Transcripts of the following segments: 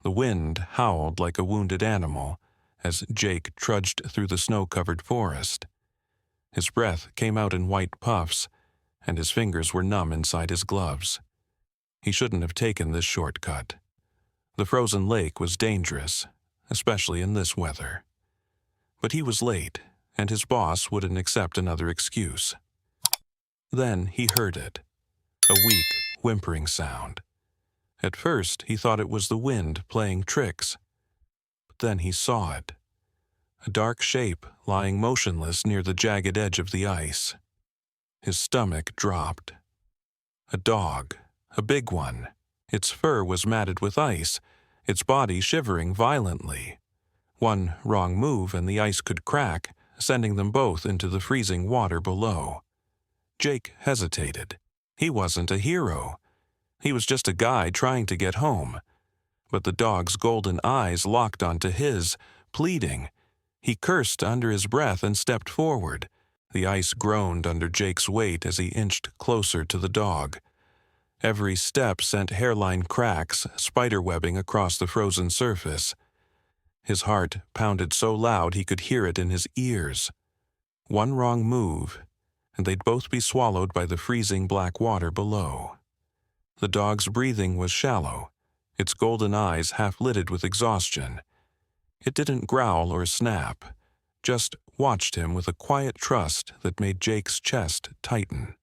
The wind howled like a wounded animal as Jake trudged through the snow-covered forest. His breath came out in white puffs, and his fingers were numb inside his gloves. He shouldn't have taken this shortcut. The frozen lake was dangerous, especially in this weather. But he was late, and his boss wouldn't accept another excuse. Then he heard it, a weak, whimpering sound. At first, he thought it was the wind playing tricks. But then he saw it, a dark shape lying motionless near the jagged edge of the ice. His stomach dropped. A dog, a big one. Its fur was matted with ice, its body shivering violently. One wrong move and the ice could crack, sending them both into the freezing water below. Jake hesitated. He wasn't a hero. He was just a guy trying to get home. But the dog's golden eyes locked onto his, pleading. He cursed under his breath and stepped forward. The ice groaned under Jake's weight as he inched closer to the dog. Every step sent hairline cracks, spiderwebbing across the frozen surface. His heart pounded so loud he could hear it in his ears. One wrong move, and they'd both be swallowed by the freezing black water below. The dog's breathing was shallow, its golden eyes half-lidded with exhaustion. It didn't growl or snap, just watched him with a quiet trust that made Jake's chest tighten.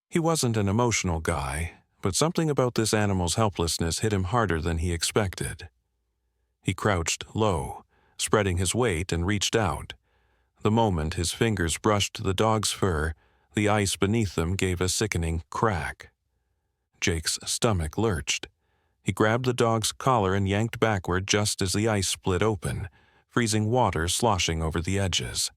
He wasn't an emotional guy, but something about this animal's helplessness hit him harder than he expected. He crouched low, spreading his weight, and reached out. The moment his fingers brushed the dog's fur, the ice beneath them gave a sickening crack. Jake's stomach lurched. He grabbed the dog's collar and yanked backward just as the ice split open, freezing water sloshing over the edges.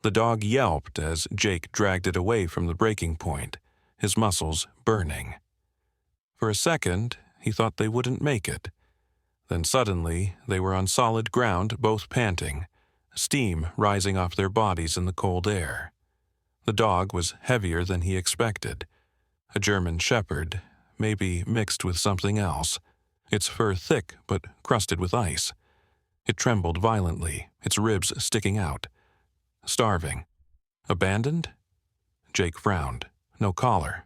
The dog yelped as Jake dragged it away from the breaking point, his muscles burning. For a second, he thought they wouldn't make it. Then suddenly, they were on solid ground, both panting, steam rising off their bodies in the cold air. The dog was heavier than he expected. A German shepherd, maybe mixed with something else, its fur thick but crusted with ice. It trembled violently, its ribs sticking out. Starving. Abandoned? Jake frowned. No collar.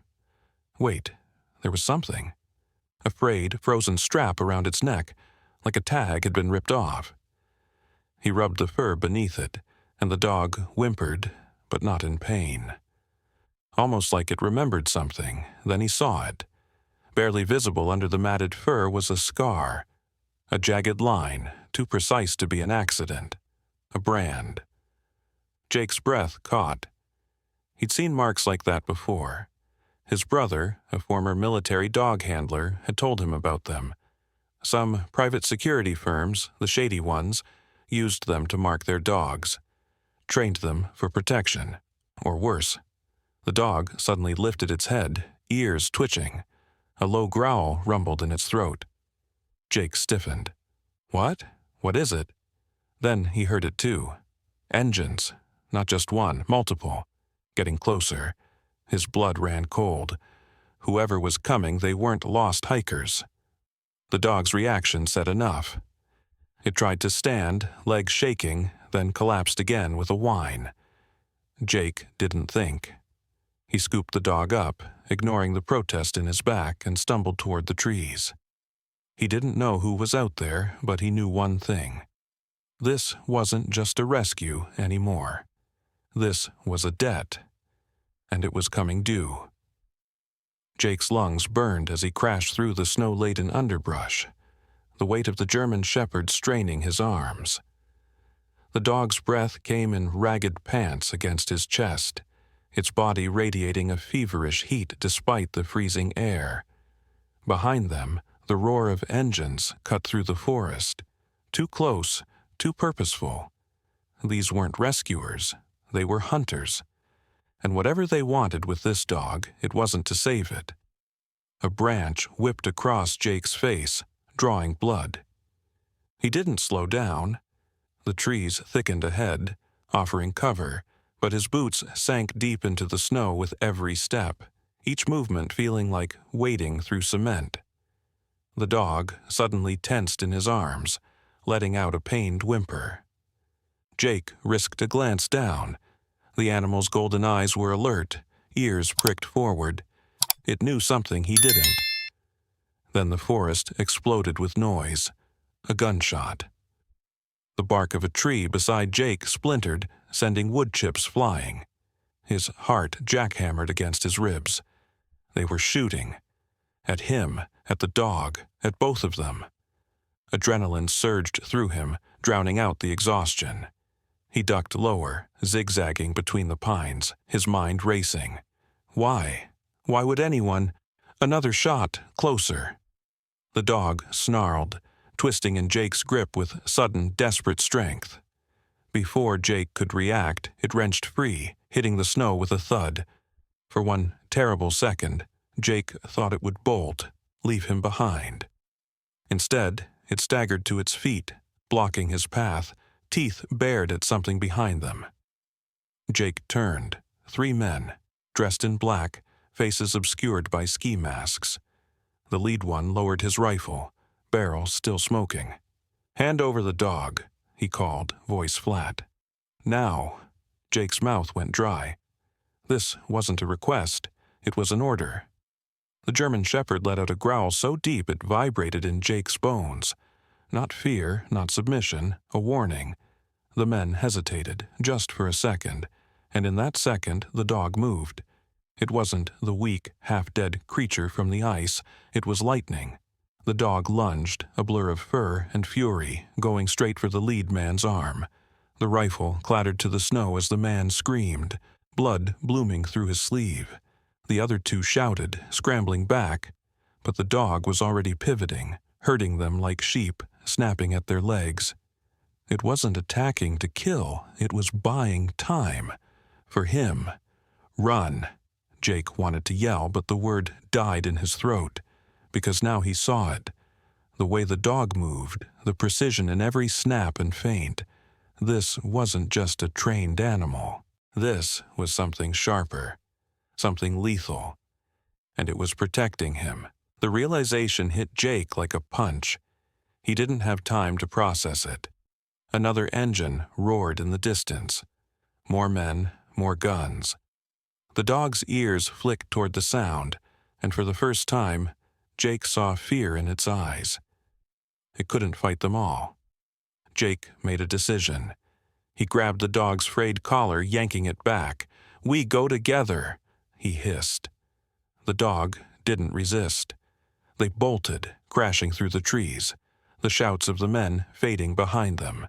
Wait, there was something. A frayed, frozen strap around its neck, like a tag had been ripped off. He rubbed the fur beneath it, and the dog whimpered, but not in pain. Almost like it remembered something, then he saw it. Barely visible under the matted fur was a scar, a jagged line, too precise to be an accident, a brand. Jake's breath caught. He'd seen marks like that before. His brother, a former military dog handler, had told him about them. Some private security firms, the shady ones, used them to mark their dogs, trained them for protection, or worse. The dog suddenly lifted its head, ears twitching. A low growl rumbled in its throat. Jake stiffened. What? What is it? Then he heard it too. Engines. Not just one, multiple. Getting closer. His blood ran cold. Whoever was coming, they weren't lost hikers. The dog's reaction said enough. It tried to stand, legs shaking, then collapsed again with a whine. Jake didn't think. He scooped the dog up, ignoring the protest in his back, and stumbled toward the trees. He didn't know who was out there, but he knew one thing. This wasn't just a rescue anymore. This was a debt, and it was coming due. Jake's lungs burned as he crashed through the snow-laden underbrush, the weight of the German shepherd straining his arms. The dog's breath came in ragged pants against his chest, its body radiating a feverish heat despite the freezing air. Behind them, the roar of engines cut through the forest, too close, too purposeful. These weren't rescuers, they were hunters. And whatever they wanted with this dog, it wasn't to save it. A branch whipped across Jake's face, drawing blood. He didn't slow down. The trees thickened ahead, offering cover, but his boots sank deep into the snow with every step, each movement feeling like wading through cement. The dog suddenly tensed in his arms, letting out a pained whimper. Jake risked a glance down. The animal's golden eyes were alert, ears pricked forward. It knew something he didn't. Then the forest exploded with noise. A gunshot. The bark of a tree beside Jake splintered, sending wood chips flying. His heart jackhammered against his ribs. They were shooting. At him, at the dog, at both of them. Adrenaline surged through him, drowning out the exhaustion. He ducked lower, zigzagging between the pines, his mind racing. Why? Why would anyone? Another shot, closer. The dog snarled, twisting in Jake's grip with sudden, desperate strength. Before Jake could react, it wrenched free, hitting the snow with a thud. For one terrible second, Jake thought it would bolt, leave him behind. Instead, it staggered to its feet, blocking his path, teeth bared at something behind them. Jake turned. 3 men, dressed in black, faces obscured by ski masks. The lead one lowered his rifle, barrel still smoking. "Hand over the dog," he called, voice flat. "Now." Jake's mouth went dry. This wasn't a request, it was an order. The German shepherd let out a growl so deep it vibrated in Jake's bones. Not fear, not submission, a warning. The men hesitated, just for a second, and in that second the dog moved. It wasn't the weak, half-dead creature from the ice, it was lightning. The dog lunged, a blur of fur and fury, going straight for the lead man's arm. The rifle clattered to the snow as the man screamed, blood blooming through his sleeve. The other 2 shouted, scrambling back, but the dog was already pivoting, herding them like sheep, snapping at their legs. It wasn't attacking to kill, it was buying time. For him. Run. Jake wanted to yell, but the word died in his throat, because now he saw it. The way the dog moved, the precision in every snap and feint. This wasn't just a trained animal. This was something sharper, something lethal. And it was protecting him. The realization hit Jake like a punch. He didn't have time to process it. Another engine roared in the distance. More men, more guns. The dog's ears flicked toward the sound, and for the first time, Jake saw fear in its eyes. It couldn't fight them all. Jake made a decision. He grabbed the dog's frayed collar, yanking it back. "We go together," he hissed. The dog didn't resist. They bolted, crashing through the trees, the shouts of the men fading behind them.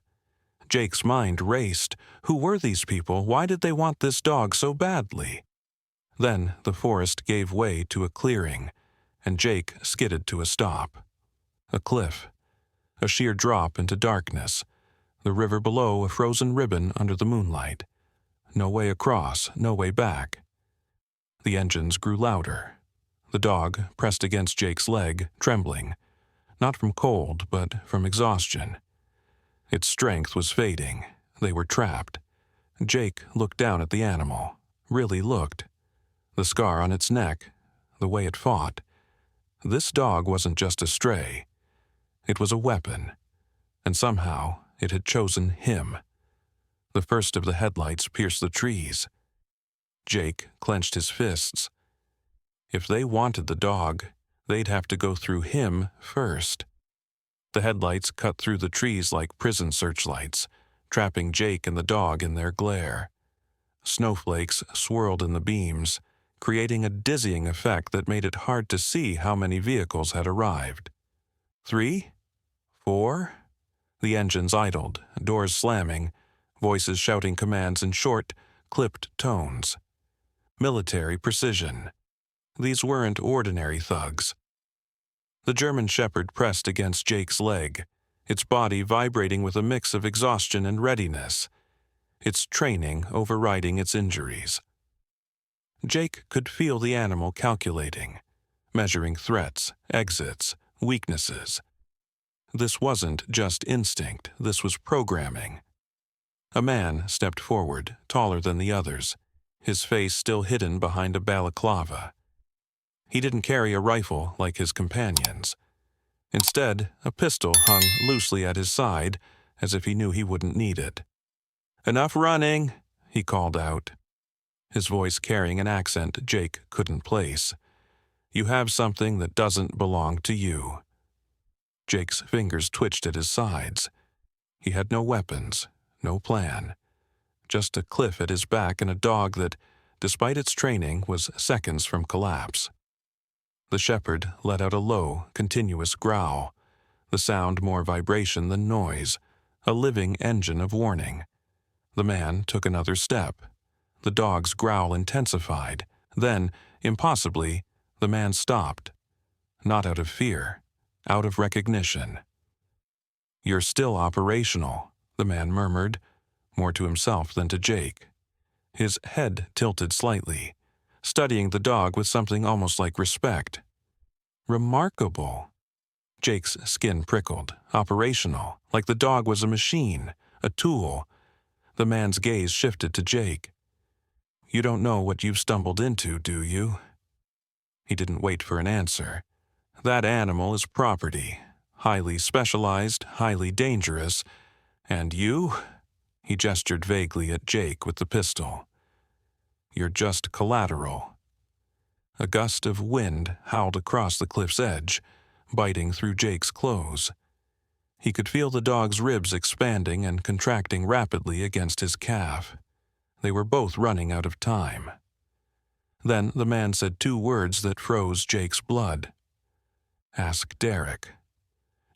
Jake's mind raced. Who were these people? Why did they want this dog so badly? Then the forest gave way to a clearing, and Jake skidded to a stop. A cliff. A sheer drop into darkness. The river below a frozen ribbon under the moonlight. No way across, no way back. The engines grew louder. The dog pressed against Jake's leg, trembling. Not from cold, but from exhaustion. Its strength was fading. They were trapped. Jake looked down at the animal. Really looked. The scar on its neck. The way it fought. This dog wasn't just a stray. It was a weapon. And somehow it had chosen him. The first of the headlights pierced the trees. Jake clenched his fists. If they wanted the dog, they'd have to go through him first. The headlights cut through the trees like prison searchlights, trapping Jake and the dog in their glare. Snowflakes swirled in the beams, creating a dizzying effect that made it hard to see how many vehicles had arrived. 3? 4? The engines idled, doors slamming, voices shouting commands in short, clipped tones. Military precision. These weren't ordinary thugs. The German shepherd pressed against Jake's leg, its body vibrating with a mix of exhaustion and readiness, its training overriding its injuries. Jake could feel the animal calculating, measuring threats, exits, weaknesses. This wasn't just instinct, this was programming. A man stepped forward, taller than the others, his face still hidden behind a balaclava. He didn't carry a rifle like his companions. Instead, a pistol hung loosely at his side, as if he knew he wouldn't need it. "Enough running," he called out, his voice carrying an accent Jake couldn't place. "You have something that doesn't belong to you." Jake's fingers twitched at his sides. He had no weapons, no plan, just a cliff at his back and a dog that, despite its training, was seconds from collapse. The shepherd let out a low, continuous growl, the sound more vibration than noise, a living engine of warning. The man took another step. The dog's growl intensified. Then, impossibly, the man stopped. Not out of fear, out of recognition. "You're still operational," the man murmured, more to himself than to Jake. His head tilted slightly, studying the dog with something almost like respect. "Remarkable." Jake's skin prickled. Operational, like the dog was a machine, a tool. The man's gaze shifted to Jake. "You don't know what you've stumbled into, do you?" He didn't wait for an answer. "That animal is property, highly specialized, highly dangerous, and you?" He gestured vaguely at Jake with the pistol. "You're just collateral." A gust of wind howled across the cliff's edge, biting through Jake's clothes. He could feel the dog's ribs expanding and contracting rapidly against his calf. They were both running out of time. Then the man said two words that froze Jake's blood. "Ask Derek."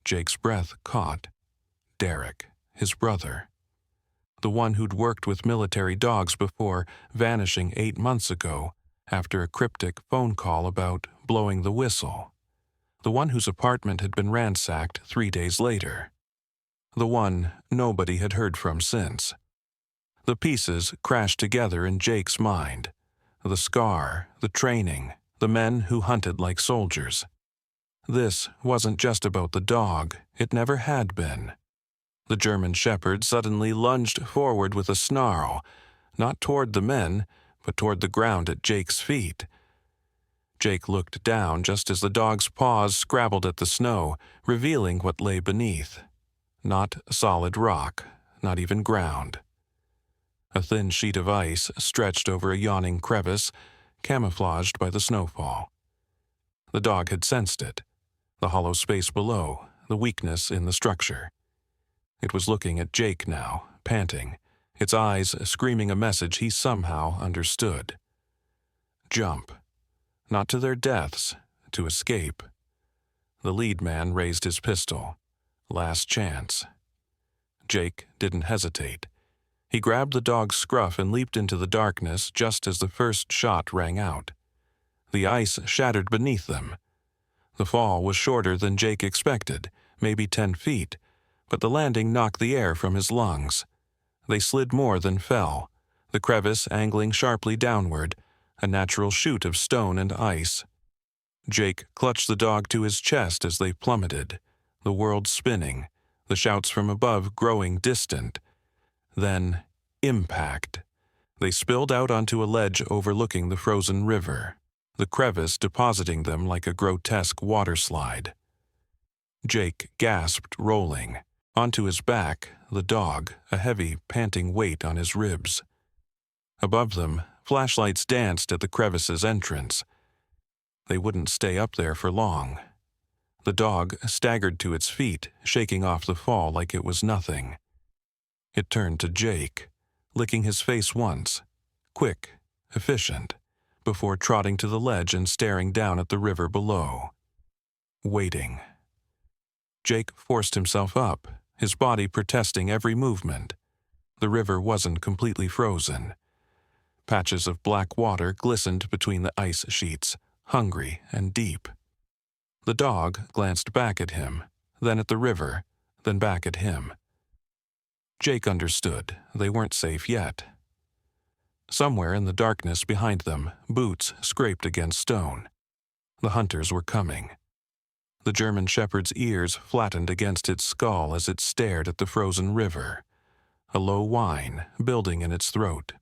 Jake's breath caught. Derek, his brother. The one who'd worked with military dogs before vanishing 8 months ago after a cryptic phone call about blowing the whistle. The one whose apartment had been ransacked 3 days later. The one nobody had heard from since. The pieces crashed together in Jake's mind. The scar, the training, the men who hunted like soldiers. This wasn't just about the dog. It never had been. The German shepherd suddenly lunged forward with a snarl, not toward the men, but toward the ground at Jake's feet. Jake looked down just as the dog's paws scrabbled at the snow, revealing what lay beneath. Not solid rock, not even ground. A thin sheet of ice stretched over a yawning crevice, camouflaged by the snowfall. The dog had sensed it, the hollow space below, the weakness in the structure. It was looking at Jake now, panting, its eyes screaming a message he somehow understood. Jump. Not to their deaths, to escape. The lead man raised his pistol. Last chance. Jake didn't hesitate. He grabbed the dog's scruff and leaped into the darkness just as the first shot rang out. The ice shattered beneath them. The fall was shorter than Jake expected, maybe 10 feet, but the landing knocked the air from his lungs. They slid more than fell, the crevice angling sharply downward, a natural chute of stone and ice. Jake clutched the dog to his chest as they plummeted, the world spinning, the shouts from above growing distant. Then, impact. They spilled out onto a ledge overlooking the frozen river, the crevice depositing them like a grotesque waterslide. Jake gasped, rolling. Onto his back, the dog, a heavy, panting weight on his ribs. Above them, flashlights danced at the crevice's entrance. They wouldn't stay up there for long. The dog staggered to its feet, shaking off the fall like it was nothing. It turned to Jake, licking his face once, quick, efficient, before trotting to the ledge and staring down at the river below. Waiting. Jake forced himself up, his body protesting every movement. The river wasn't completely frozen. Patches of black water glistened between the ice sheets, hungry and deep. The dog glanced back at him, then at the river, then back at him. Jake understood they weren't safe yet. Somewhere in the darkness behind them, boots scraped against stone. The hunters were coming. The German shepherd's ears flattened against its skull as it stared at the frozen river, a low whine building in its throat.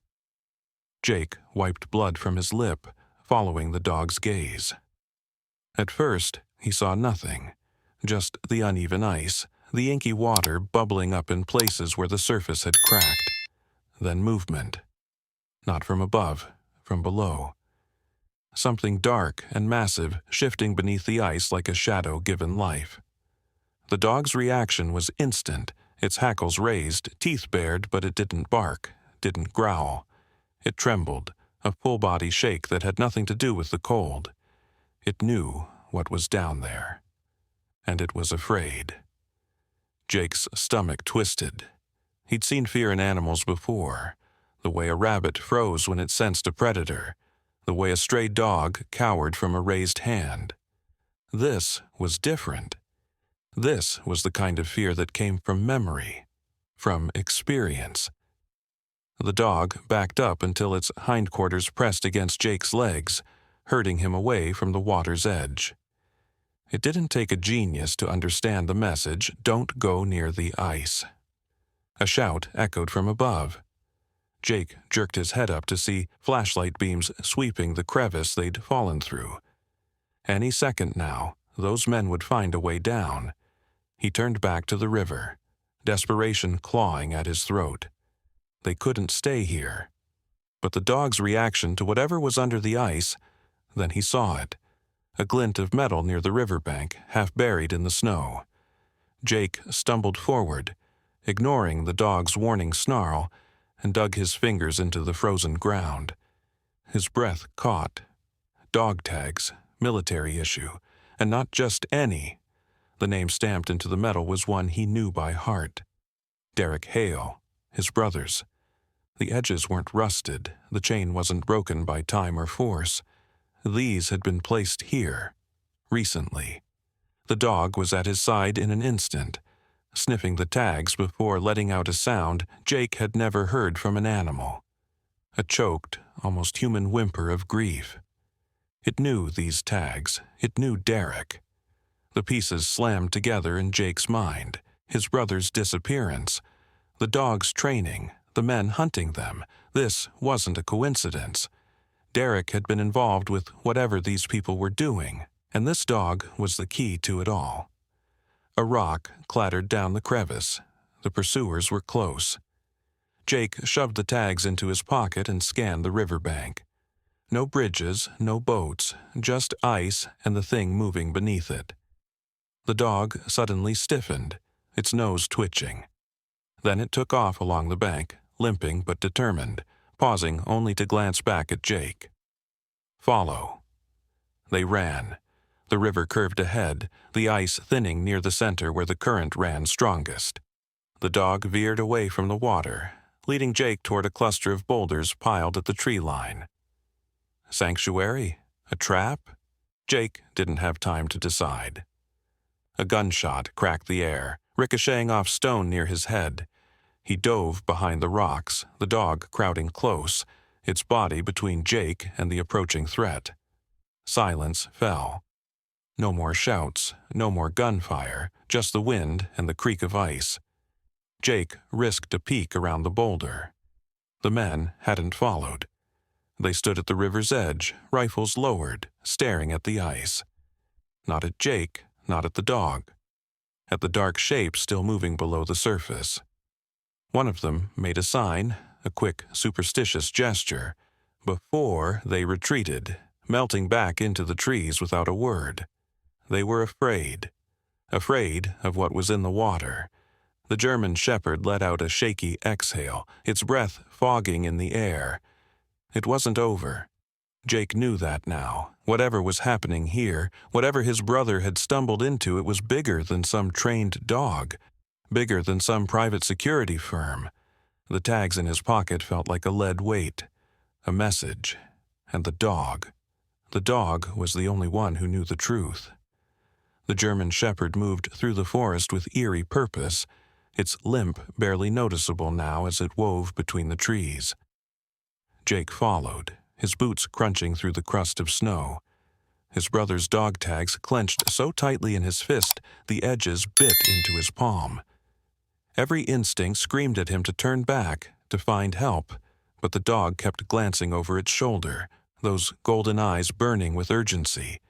Jake wiped blood from his lip, following the dog's gaze. At first, he saw nothing, Just the uneven ice, the inky water bubbling up in places where the surface had cracked. Then movement. Not from above, from below. Something dark and massive shifting beneath the ice like a shadow given life. The dog's reaction was instant, its hackles raised, teeth bared, but it didn't bark, didn't growl. It trembled, a full-body shake that had nothing to do with the cold. It knew what was down there. And it was afraid. Jake's stomach twisted. He'd seen fear in animals before, the way a rabbit froze when it sensed a predator, the way a stray dog cowered from a raised hand. This was different. This was the kind of fear that came from memory, from experience. The dog backed up until its hindquarters pressed against Jake's legs, herding him away from the water's edge. It didn't take a genius to understand the message, "Don't go near the ice." A shout echoed from above. Jake jerked his head up to see flashlight beams sweeping the crevice they'd fallen through. Any second now, those men would find a way down. He turned back to the river, desperation clawing at his throat. They couldn't stay here. But the dog's reaction to whatever was under the ice, then he saw it. A glint of metal near the riverbank, half buried in the snow. Jake stumbled forward, ignoring the dog's warning snarl, and dug his fingers into the frozen ground. His breath caught. Dog tags, military issue, and not just any. The name stamped into the metal was one he knew by heart. Derek Hale, his brother's. The edges weren't rusted, the chain wasn't broken by time or force. These had been placed here, recently. The dog was at his side in an instant, sniffing the tags before letting out a sound Jake had never heard from an animal. A choked, almost human whimper of grief. It knew these tags. It knew Derek. The pieces slammed together in Jake's mind. His brother's disappearance. The dog's training. The men hunting them. This wasn't a coincidence. Derek had been involved with whatever these people were doing, and this dog was the key to it all. A rock clattered down the crevice. The pursuers were close. Jake shoved the tags into his pocket and scanned the riverbank. No bridges, no boats, just ice and the thing moving beneath it. The dog suddenly stiffened, its nose twitching. Then it took off along the bank, limping but determined, pausing only to glance back at Jake. "Follow." They ran. The river curved ahead, the ice thinning near the center where the current ran strongest. The dog veered away from the water, leading Jake toward a cluster of boulders piled at the tree line. Sanctuary? A trap? Jake didn't have time to decide. A gunshot cracked the air, ricocheting off stone near his head. He dove behind the rocks, the dog crowding close, its body between Jake and the approaching threat. Silence fell. No more shouts, no more gunfire, just the wind and the creak of ice. Jake risked a peek around the boulder. The men hadn't followed. They stood at the river's edge, rifles lowered, staring at the ice. Not at Jake, not at the dog. At the dark shape still moving below the surface. One of them made a sign, a quick, superstitious gesture, before they retreated, melting back into the trees without a word. They were afraid. Afraid of what was in the water. The German shepherd let out a shaky exhale, its breath fogging in the air. It wasn't over. Jake knew that now. Whatever was happening here, whatever his brother had stumbled into, it was bigger than some trained dog, bigger than some private security firm. The tags in his pocket felt like a lead weight. A message. And the dog. The dog was the only one who knew the truth. The German shepherd moved through the forest with eerie purpose, its limp barely noticeable now as it wove between the trees. Jake followed, his boots crunching through the crust of snow. His brother's dog tags clenched so tightly in his fist the edges bit into his palm. Every instinct screamed at him to turn back, to find help, but the dog kept glancing over its shoulder, those golden eyes burning with urgency.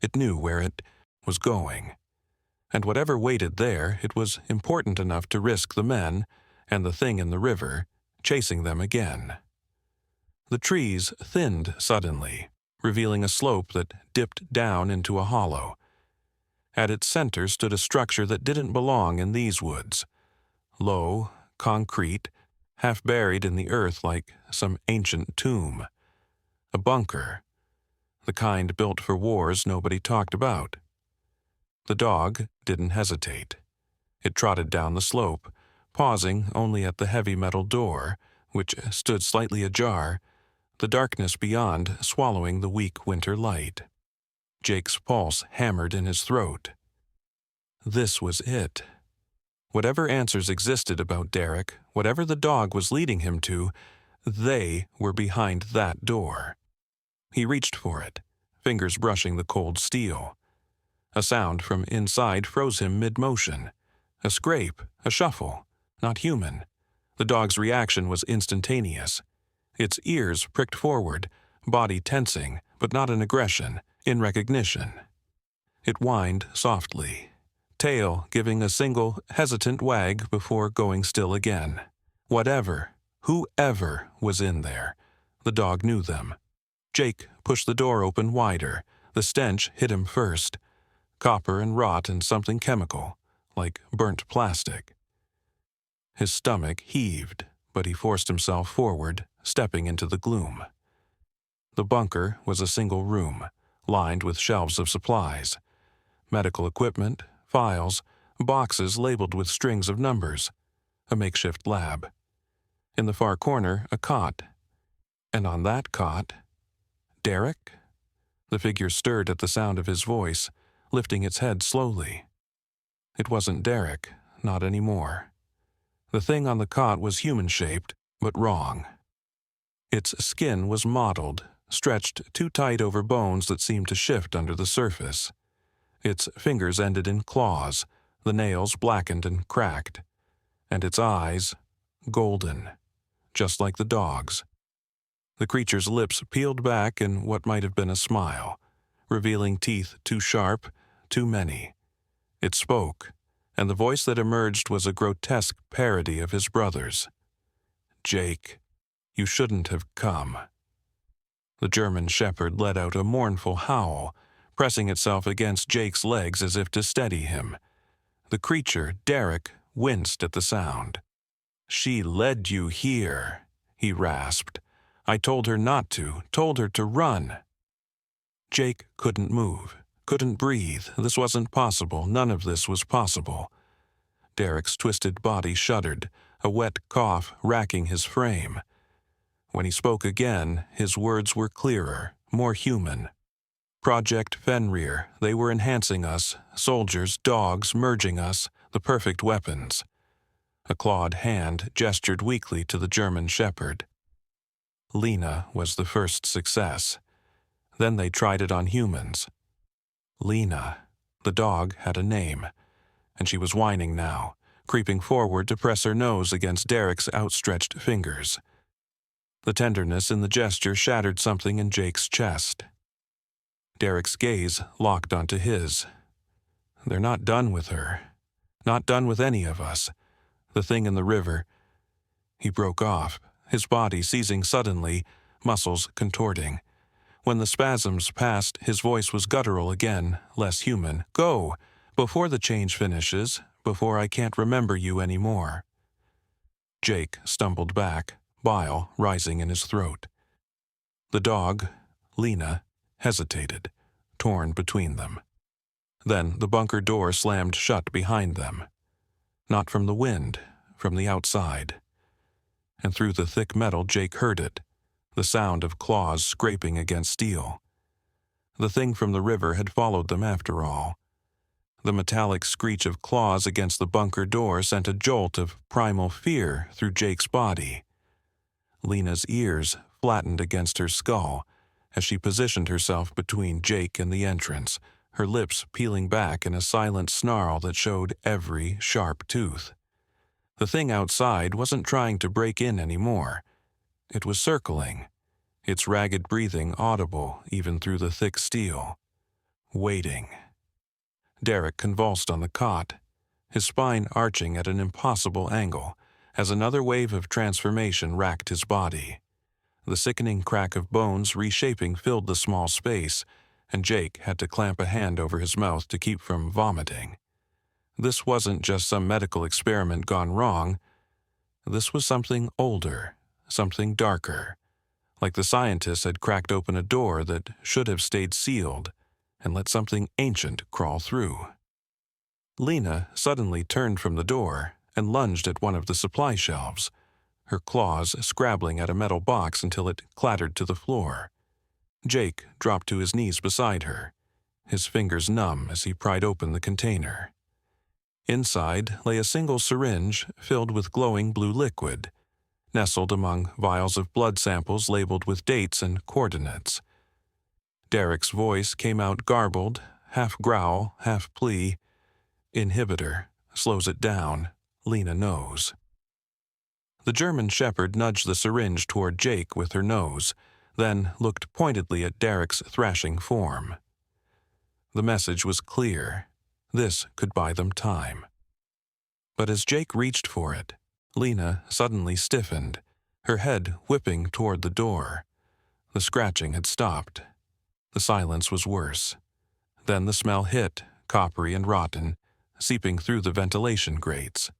It knew where it was going. And whatever waited there, it was important enough to risk the men, and the thing in the river, chasing them again. The trees thinned suddenly, revealing a slope that dipped down into a hollow. At its center stood a structure that didn't belong in these woods. Low, concrete, half buried in the earth like some ancient tomb. A bunker, the kind built for wars nobody talked about. The dog didn't hesitate. It trotted down the slope, pausing only at the heavy metal door, which stood slightly ajar, the darkness beyond swallowing the weak winter light. Jake's pulse hammered in his throat. This was it. Whatever answers existed about Derek, whatever the dog was leading him to, they were behind that door. He reached for it, fingers brushing the cold steel. A sound from inside froze him mid-motion. A scrape, a shuffle, not human. The dog's reaction was instantaneous. Its ears pricked forward, body tensing, but not in aggression, in recognition. It whined softly, tail giving a single hesitant wag before going still again. Whatever, whoever was in there, the dog knew them. Jake pushed the door open wider. The stench hit him first. Copper and rot and something chemical, like burnt plastic. His stomach heaved, but he forced himself forward, stepping into the gloom. The bunker was a single room, lined with shelves of supplies. Medical equipment, files, boxes labeled with strings of numbers. A makeshift lab. In the far corner, a cot. And on that cot, Derek? The figure stirred at the sound of his voice, lifting its head slowly. It wasn't Derek, not anymore. The thing on the cot was human-shaped, but wrong. Its skin was mottled, stretched too tight over bones that seemed to shift under the surface. Its fingers ended in claws, the nails blackened and cracked, and its eyes golden, just like the dog's. The creature's lips peeled back in what might have been a smile, revealing teeth too sharp, too many. It spoke, and the voice that emerged was a grotesque parody of his brother's. "Jake, you shouldn't have come." The German shepherd let out a mournful howl, pressing itself against Jake's legs as if to steady him. The creature, Derek, winced at the sound. "She led you here," he rasped. "I told her not to, told her to run." Jake couldn't move, couldn't breathe. This wasn't possible. None of this was possible. Derek's twisted body shuddered, a wet cough racking his frame. When he spoke again, his words were clearer, more human. "Project Fenrir, they were enhancing us, soldiers, dogs, merging us, the perfect weapons." A clawed hand gestured weakly to the German shepherd. Lena was the first success. Then they tried it on humans. Lena, the dog, had a name, and she was whining now, creeping forward to press her nose against Derek's outstretched fingers. The tenderness in the gesture shattered something in Jake's chest. Derek's gaze locked onto his. "They're not done with her. Not done with any of us. The thing in the river." He broke off, his body seizing suddenly, muscles contorting. When the spasms passed, his voice was guttural again, less human. "Go! Before the change finishes, before I can't remember you anymore." Jake stumbled back, bile rising in his throat. The dog, Lena, hesitated, torn between them. Then the bunker door slammed shut behind them. Not from the wind, from the outside. And through the thick metal Jake heard it, the sound of claws scraping against steel. The thing from the river had followed them after all. The metallic screech of claws against the bunker door sent a jolt of primal fear through Jake's body. Lena's ears flattened against her skull as she positioned herself between Jake and the entrance, her lips peeling back in a silent snarl that showed every sharp tooth. The thing outside wasn't trying to break in anymore. It was circling, its ragged breathing audible even through the thick steel. Waiting. Derek convulsed on the cot, his spine arching at an impossible angle as another wave of transformation racked his body. The sickening crack of bones reshaping filled the small space, and Jake had to clamp a hand over his mouth to keep from vomiting. This wasn't just some medical experiment gone wrong. This was something older, something darker, like the scientists had cracked open a door that should have stayed sealed and let something ancient crawl through. Lena suddenly turned from the door and lunged at one of the supply shelves, her claws scrabbling at a metal box until it clattered to the floor. Jake dropped to his knees beside her, his fingers numb as he pried open the container. Inside lay a single syringe filled with glowing blue liquid, nestled among vials of blood samples labeled with dates and coordinates. Derek's voice came out garbled, half growl, half plea. "Inhibitor. Slows it down. Lena knows." The German shepherd nudged the syringe toward Jake with her nose, then looked pointedly at Derek's thrashing form. The message was clear. This could buy them time. But as Jake reached for it, Lena suddenly stiffened, her head whipping toward the door. The scratching had stopped. The silence was worse. Then the smell hit, coppery and rotten, seeping through the ventilation grates.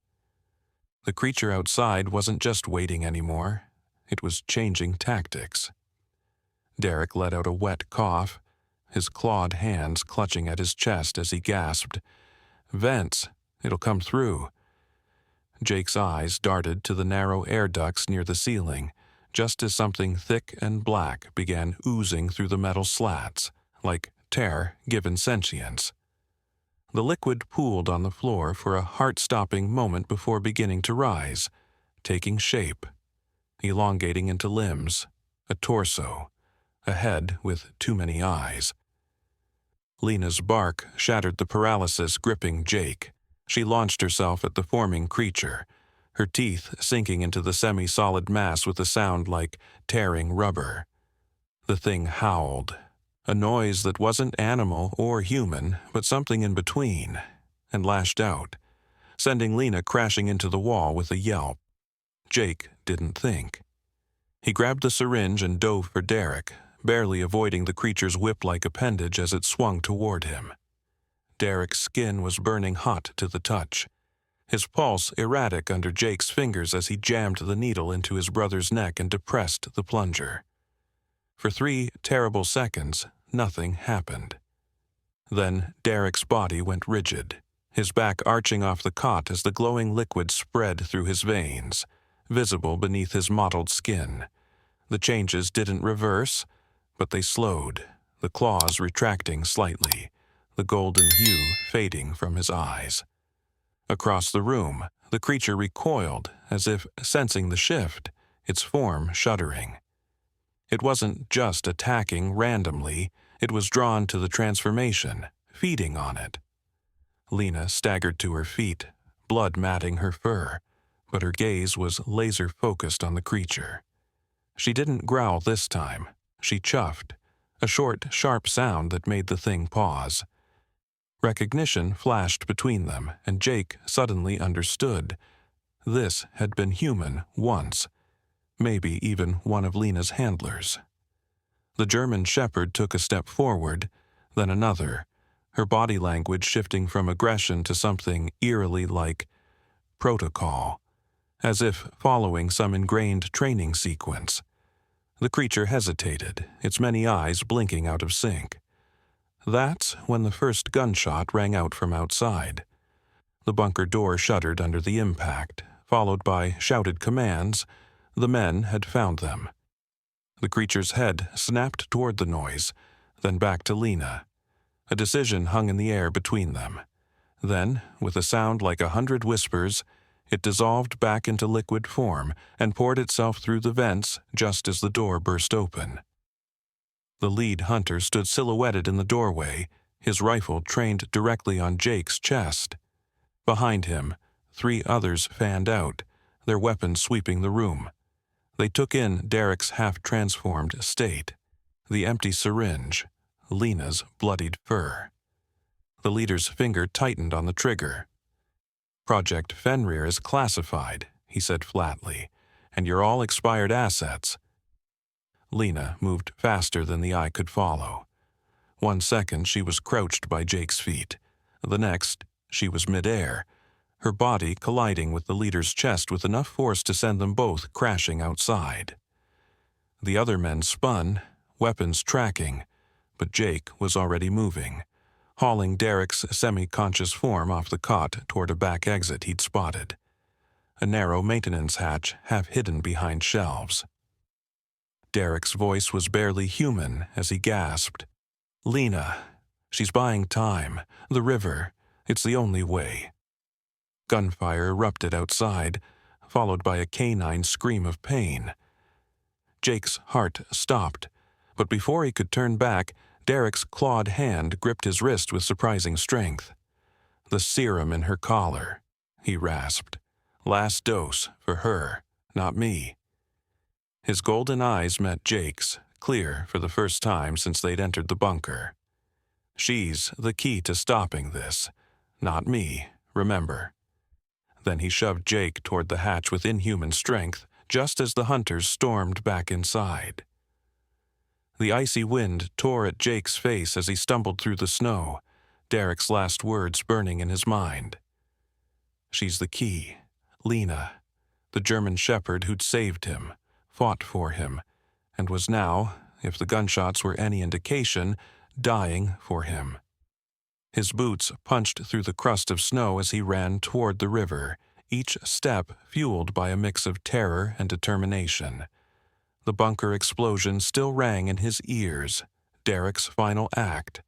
The creature outside wasn't just waiting anymore. It was changing tactics. Derek let out a wet cough, his clawed hands clutching at his chest as he gasped, "Vents! It'll come through." Jake's eyes darted to the narrow air ducts near the ceiling, just as something thick and black began oozing through the metal slats, like terror given sentience. The liquid pooled on the floor for a heart-stopping moment before beginning to rise, taking shape, elongating into limbs, a torso, a head with too many eyes. Lena's bark shattered the paralysis gripping Jake. She launched herself at the forming creature, her teeth sinking into the semi-solid mass with a sound like tearing rubber. The thing howled, a noise that wasn't animal or human, but something in between, and lashed out, sending Lena crashing into the wall with a yelp. Jake didn't think. He grabbed the syringe and dove for Derek, barely avoiding the creature's whip-like appendage as it swung toward him. Derek's skin was burning hot to the touch, his pulse erratic under Jake's fingers as he jammed the needle into his brother's neck and depressed the plunger. For 3 terrible seconds, nothing happened. Then Derek's body went rigid, his back arching off the cot as the glowing liquid spread through his veins, visible beneath his mottled skin. The changes didn't reverse, but they slowed, the claws retracting slightly, the golden hue fading from his eyes. Across the room, the creature recoiled, as if sensing the shift, its form shuddering. It wasn't just attacking randomly, it was drawn to the transformation, feeding on it. Lena staggered to her feet, blood matting her fur, but her gaze was laser-focused on the creature. She didn't growl this time. She chuffed, a short, sharp sound that made the thing pause. Recognition flashed between them, and Jake suddenly understood. This had been human once, maybe even one of Lena's handlers. The German shepherd took a step forward, then another, her body language shifting from aggression to something eerily like protocol, as if following some ingrained training sequence. The creature hesitated, its many eyes blinking out of sync. That's when the first gunshot rang out from outside. The bunker door shuddered under the impact, followed by shouted commands. The men had found them. The creature's head snapped toward the noise, then back to Lena. A decision hung in the air between them. Then, with a sound like 100 whispers, it dissolved back into liquid form and poured itself through the vents just as the door burst open. The lead hunter stood silhouetted in the doorway, his rifle trained directly on Jake's chest. Behind him, 3 others fanned out, their weapons sweeping the room. They took in Derek's half-transformed state, the empty syringe, Lena's bloodied fur. The leader's finger tightened on the trigger. "Project Fenrir is classified," he said flatly, "and you're all expired assets." Lena moved faster than the eye could follow. 1 second she was crouched by Jake's feet. The next, she was midair, her body colliding with the leader's chest with enough force to send them both crashing outside. The other men spun, weapons tracking, but Jake was already moving, hauling Derek's semi-conscious form off the cot toward a back exit he'd spotted, a narrow maintenance hatch half hidden behind shelves. Derek's voice was barely human as he gasped, "Lena, she's buying time. The river. It's the only way." Gunfire erupted outside, followed by a canine scream of pain. Jake's heart stopped, but before he could turn back, Derek's clawed hand gripped his wrist with surprising strength. "The serum in her collar," he rasped. "Last dose for her, not me." His golden eyes met Jake's, clear for the first time since they'd entered the bunker. "She's the key to stopping this, not me, remember." Then he shoved Jake toward the hatch with inhuman strength, just as the hunters stormed back inside. The icy wind tore at Jake's face as he stumbled through the snow, Derek's last words burning in his mind. "She's the key. Lena, the German shepherd who'd saved him, fought for him, and was now, if the gunshots were any indication, dying for him." His boots punched through the crust of snow as he ran toward the river, each step fueled by a mix of terror and determination. The bunker explosion still rang in his ears, Derek's final act,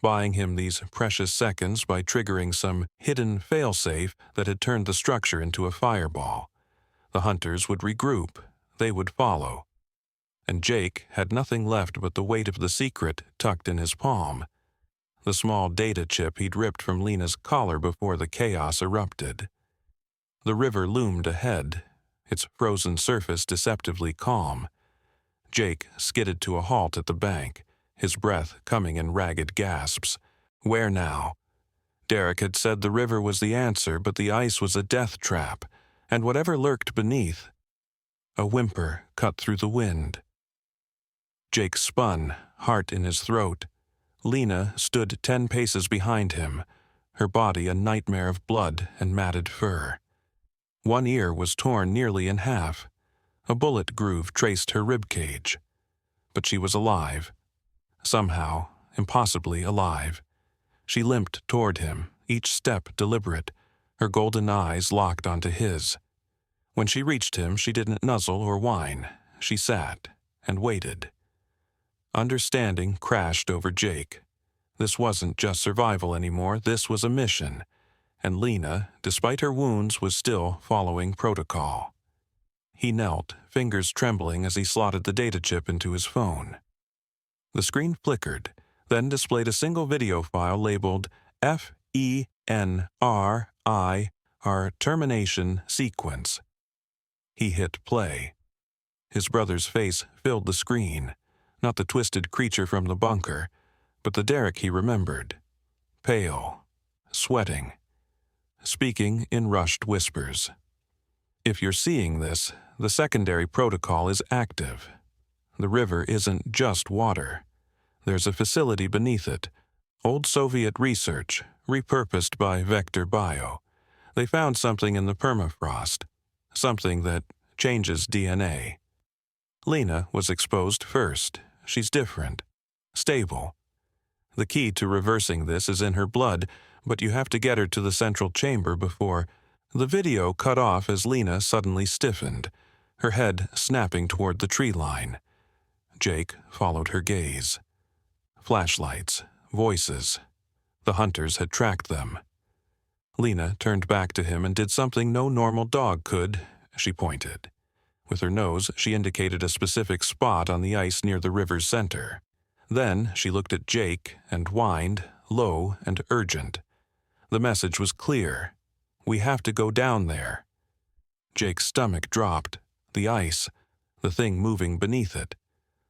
buying him these precious seconds by triggering some hidden failsafe that had turned the structure into a fireball. The hunters would regroup, they would follow. And Jake had nothing left but the weight of the secret tucked in his palm, the small data chip he'd ripped from Lena's collar before the chaos erupted. The river loomed ahead, its frozen surface deceptively calm. Jake skidded to a halt at the bank, his breath coming in ragged gasps. Where now? Derek had said the river was the answer, but the ice was a death trap, and whatever lurked beneath. A whimper cut through the wind. Jake spun, heart in his throat. Lena stood 10 paces behind him, her body a nightmare of blood and matted fur. One ear was torn nearly in half. A bullet groove traced her ribcage. But she was alive. Somehow, impossibly alive. She limped toward him, each step deliberate, her golden eyes locked onto his. When she reached him, she didn't nuzzle or whine. She sat and waited. Understanding crashed over Jake. This wasn't just survival anymore, this was a mission. And Lena, despite her wounds, was still following protocol. He knelt, fingers trembling as he slotted the data chip into his phone. The screen flickered, then displayed a single video file labeled FENRI, our termination sequence. He hit play. His brother's face filled the screen, not the twisted creature from the bunker, but the Derek he remembered. Pale, sweating, speaking in rushed whispers. If you're seeing this, the secondary protocol is active. The river isn't just water. There's a facility beneath it, old Soviet research, repurposed by Vector Bio. They found something in the permafrost, something that changes DNA. Lena was exposed first. She's different, stable. The key to reversing this is in her blood, but you have to get her to the central chamber before. The video cut off as Lena suddenly stiffened, her head snapping toward the tree line. Jake followed her gaze. Flashlights, voices. The hunters had tracked them. Lena turned back to him and did something no normal dog could. She pointed. With her nose, she indicated a specific spot on the ice near the river's center. Then she looked at Jake and whined, low and urgent. The message was clear. We have to go down there. Jake's stomach dropped. The ice, the thing moving beneath it.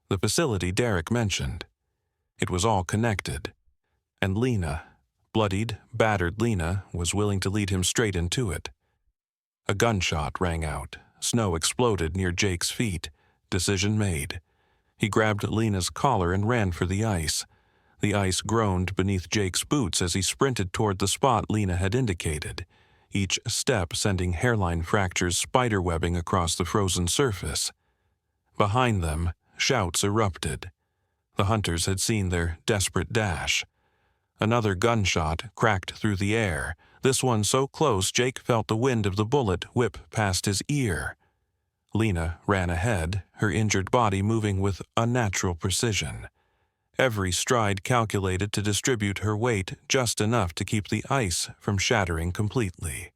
The facility Derek mentioned. It was all connected. And Lena, bloodied, battered Lena was willing to lead him straight into it. A gunshot rang out. Snow exploded near Jake's feet. Decision made. He grabbed Lena's collar and ran for the ice. The ice groaned beneath Jake's boots as he sprinted toward the spot Lena had indicated, each step sending hairline fractures spiderwebbing across the frozen surface. Behind them, shouts erupted. The hunters had seen their desperate dash. Another gunshot cracked through the air, this one so close Jake felt the wind of the bullet whip past his ear. Lena ran ahead, her injured body moving with unnatural precision. Every stride calculated to distribute her weight just enough to keep the ice from shattering completely.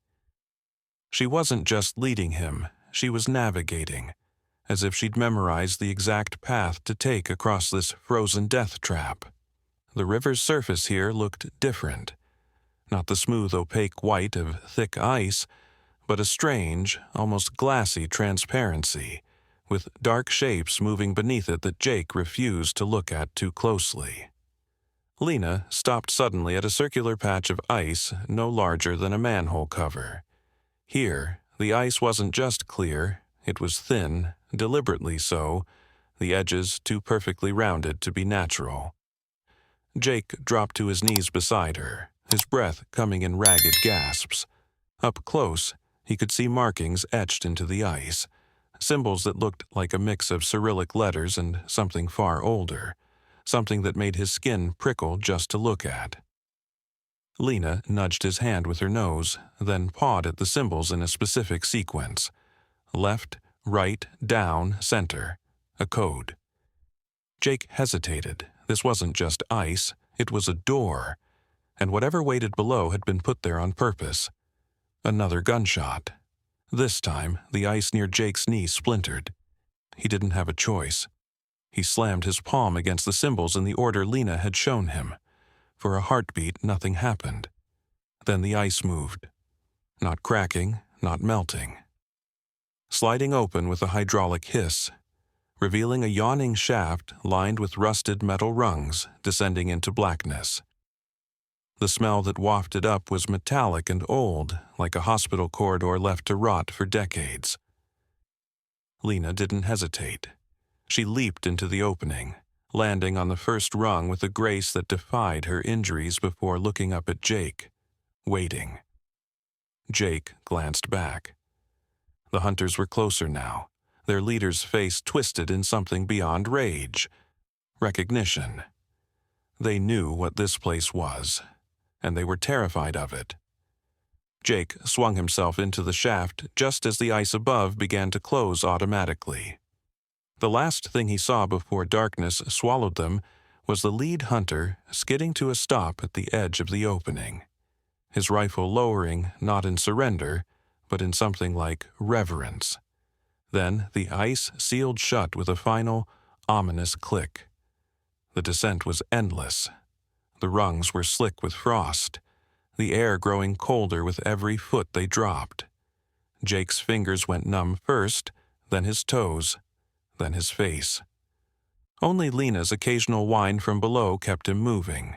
She wasn't just leading him, she was navigating, as if she'd memorized the exact path to take across this frozen death trap. The river's surface here looked different. Not the smooth, opaque white of thick ice, but a strange, almost glassy transparency, with dark shapes moving beneath it that Jake refused to look at too closely. Lena stopped suddenly at a circular patch of ice no larger than a manhole cover. Here, the ice wasn't just clear, it was thin, deliberately so, the edges too perfectly rounded to be natural. Jake dropped to his knees beside her, his breath coming in ragged gasps. Up close, he could see markings etched into the ice, symbols that looked like a mix of Cyrillic letters and something far older, something that made his skin prickle just to look at. Lena nudged his hand with her nose, then pawed at the symbols in a specific sequence. Left, right, down, center. A code. Jake hesitated. This wasn't just ice, it was a door, and whatever waited below had been put there on purpose. Another gunshot. This time, the ice near Jake's knee splintered. He didn't have a choice. He slammed his palm against the symbols in the order Lena had shown him. For a heartbeat, nothing happened. Then the ice moved. Not cracking, not melting. Sliding open with a hydraulic hiss, revealing a yawning shaft lined with rusted metal rungs descending into blackness. The smell that wafted up was metallic and old, like a hospital corridor left to rot for decades. Lena didn't hesitate. She leaped into the opening, landing on the first rung with a grace that defied her injuries before looking up at Jake, waiting. Jake glanced back. The hunters were closer now, their leader's face twisted in something beyond rage. Recognition. They knew what this place was, and they were terrified of it. Jake swung himself into the shaft just as the ice above began to close automatically. The last thing he saw before darkness swallowed them was the lead hunter skidding to a stop at the edge of the opening, his rifle lowering not in surrender, but in something like reverence. Then the ice sealed shut with a final, ominous click. The descent was endless. The rungs were slick with frost, the air growing colder with every foot they dropped. Jake's fingers went numb first, then his toes, then his face. Only Lena's occasional whine from below kept him moving.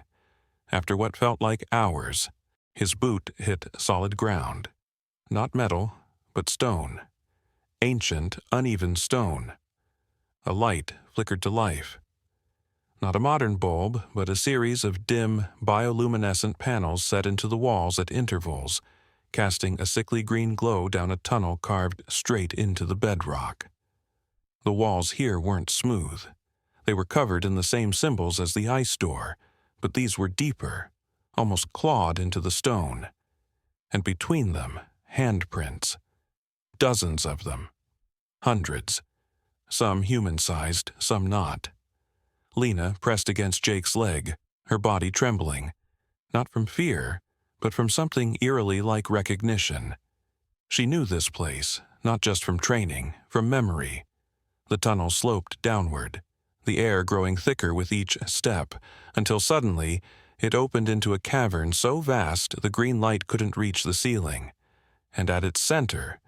After what felt like hours, his boot hit solid ground. Not metal, but stone. Ancient, uneven stone. A light flickered to life. Not a modern bulb, but a series of dim, bioluminescent panels set into the walls at intervals, casting a sickly green glow down a tunnel carved straight into the bedrock. The walls here weren't smooth. They were covered in the same symbols as the ice door, but these were deeper, almost clawed into the stone. And between them, handprints. Dozens of them. Hundreds. Some human-sized, some not. Lena pressed against Jake's leg, her body trembling, not from fear, but from something eerily like recognition. She knew this place, not just from training, from memory. The tunnel sloped downward, the air growing thicker with each step, until suddenly it opened into a cavern so vast the green light couldn't reach the ceiling, and at its center,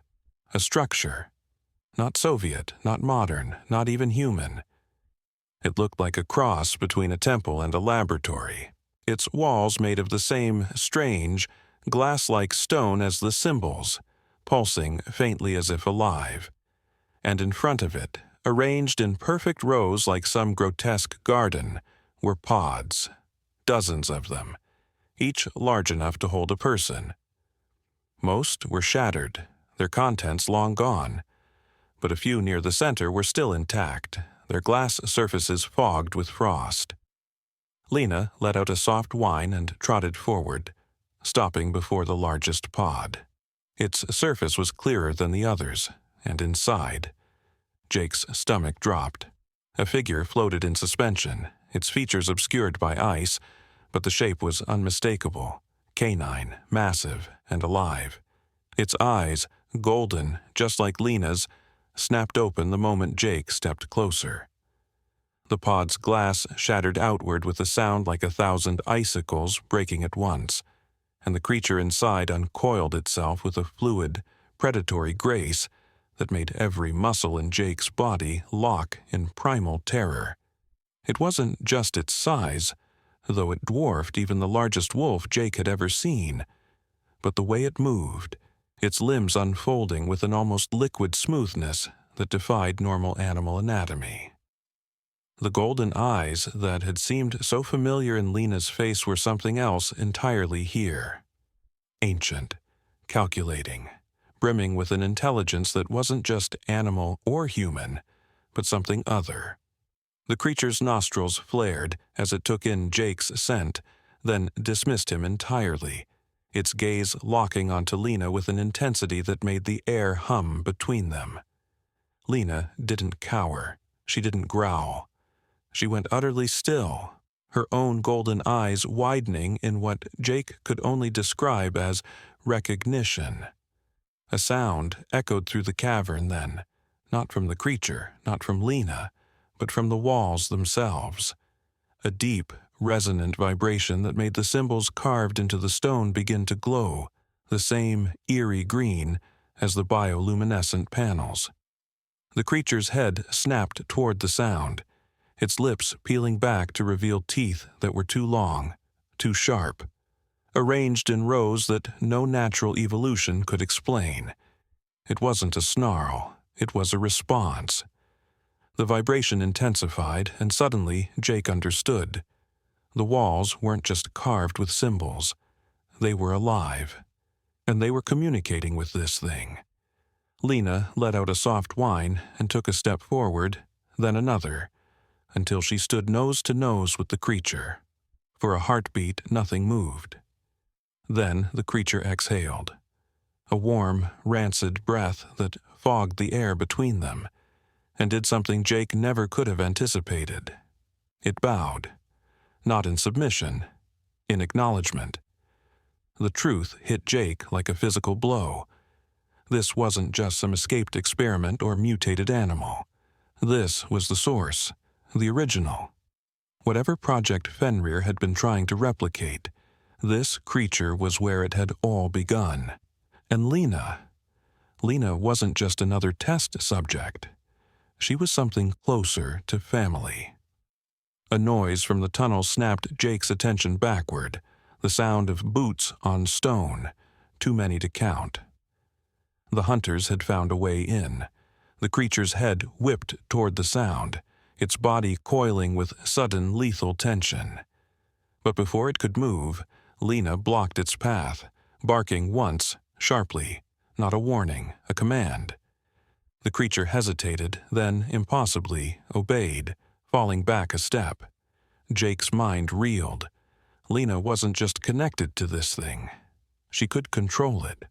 a structure. Not Soviet, not modern, not even human. It looked like a cross between a temple and a laboratory. its walls made of the same strange, glass-like stone as the symbols, pulsing faintly as if alive. And in front of it, arranged in perfect rows like some grotesque garden, were pods, dozens of them, each large enough to hold a person. Most were shattered, their contents long gone, but a few near the center were still intact, their glass surfaces fogged with frost. Lena let out a soft whine and trotted forward, stopping before the largest pod. Its surface was clearer than the others, and inside, Jake's stomach dropped. A figure floated in suspension, its features obscured by ice, but the shape was unmistakable, canine, massive, and alive. Its eyes, golden, just like Lena's, snapped open the moment Jake stepped closer. The pod's glass shattered outward with a sound like 1,000 icicles breaking at once, and the creature inside uncoiled itself with a fluid, predatory grace that made every muscle in Jake's body lock in primal terror. It wasn't just its size, though it dwarfed even the largest wolf Jake had ever seen, but the way it moved, its limbs unfolding with an almost liquid smoothness that defied normal animal anatomy. The golden eyes that had seemed so familiar in Lena's face were something else entirely here. Ancient, calculating, brimming with an intelligence that wasn't just animal or human, but something other. The creature's nostrils flared as it took in Jake's scent, then dismissed him entirely, its gaze locking onto Lena with an intensity that made the air hum between them. Lena didn't cower. She didn't growl. She went utterly still, her own golden eyes widening in what Jake could only describe as recognition. A sound echoed through the cavern then, not from the creature, not from Lena, but from the walls themselves. A deep, resonant vibration that made the symbols carved into the stone begin to glow, the same eerie green as the bioluminescent panels. The creature's head snapped toward the sound, its lips peeling back to reveal teeth that were too long, too sharp, arranged in rows that no natural evolution could explain. It wasn't a snarl, it was a response. The vibration intensified, and suddenly Jake understood. The walls weren't just carved with symbols. They were alive, and they were communicating with this thing. Lena let out a soft whine and took a step forward, then another, until she stood nose to nose with the creature. For a heartbeat, nothing moved. Then the creature exhaled, a warm, rancid breath that fogged the air between them, and did something Jake never could have anticipated. It bowed, not in submission, in acknowledgement. The truth hit Jake like a physical blow. This wasn't just some escaped experiment or mutated animal. This was the source, the original. Whatever Project Fenrir had been trying to replicate, this creature was where it had all begun. And Lena wasn't just another test subject. She was something closer to family. A noise from the tunnel snapped Jake's attention backward, the sound of boots on stone, too many to count. The hunters had found a way in. The creature's head whipped toward the sound, its body coiling with sudden lethal tension. But before it could move, Lena blocked its path, barking once, sharply, not a warning, a command. The creature hesitated, then, impossibly, obeyed, falling back a step. Jake's mind reeled. Lena wasn't just connected to this thing. She could control it.